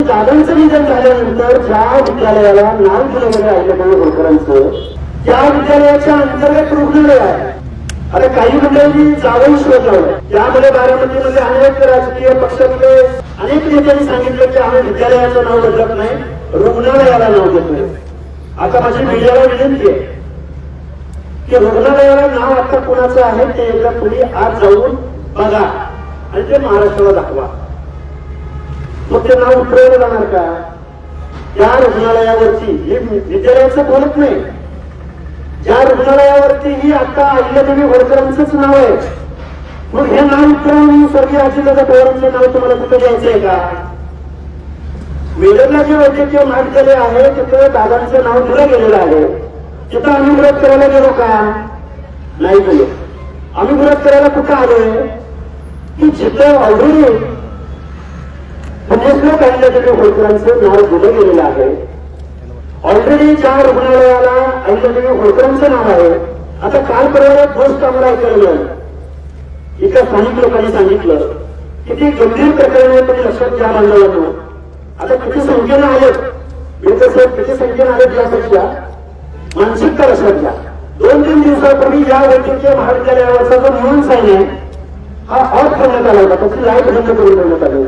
दादांचं निधन झाल्यानंतर ज्या विद्यालयाला नाव दिलं गेलं अहिल्यादेवी होळकरांचं, त्या विद्यालयाच्या अंतर्गत रुग्णालय आहे. आता काही मंडळी जावं शोध लावलं. त्यामध्ये बारामतीमध्ये अनेक राजकीय पक्षातले अनेक नेत्यांनी सांगितलं की आम्ही विद्यालयाचं नाव बदलत नाही, रुग्णालयाला नाव देतोय. आता माझी मीडियाला विनंती आहे की रुग्णालयाला नाव आता कुणाचं आहे ते एकदा तुम्ही आज जाऊन बघा आणि ते महाराष्ट्राला दाखवा. मग ते नाव उतरवलं जाणार का? त्या रुग्णालयावरती हे विद्यालयाचं बोलत नाही, ज्या रुग्णालयावरती ही आता अहिल्यादेवी होळकरांचंच नाव आहे, मग हे नाव उतरवून स्वर्गीय अजितदादा पवारांचं नाव तुम्हाला कुठं द्यायचंय का? वेळेला जे वैद्यकीय महाविद्यालय आहे तिथं दादांचं नाव दिलं गेलेलं आहे. तिथं आम्ही विरोध करायला गेलो का? नाही गेलो. आम्ही विरोध करायला कुठं आलोय की जिथं ऑलरेडी पुण्यश्लोक अहिल्यादेवी होळकरांचं नाव दिलं गेलेलं आहे, ऑलरेडी ज्या रुग्णालयाला अहिल्यादेवी होळकरांचं नाव आहे. आता काल परवा पोस्ट आम्हाला ऐकायला मिळालं, एका स्थानिक लोकांनी सांगितलं की ते गंभीर प्रकरण आहे, तुम्ही लक्षात घ्या बांधवांनो. आता किती संख्येनं आलेत, किती संख्येनं आलेत यापेक्षा मानसिकता लक्षात घ्या. 2-3 दिवसापूर्वी या वैद्यकीय महाविद्यालयावरचा जो नियम आहे हा ऑफ करण्यात आला होता, त्याची लाईट बंद करून ठेवण्यात आली.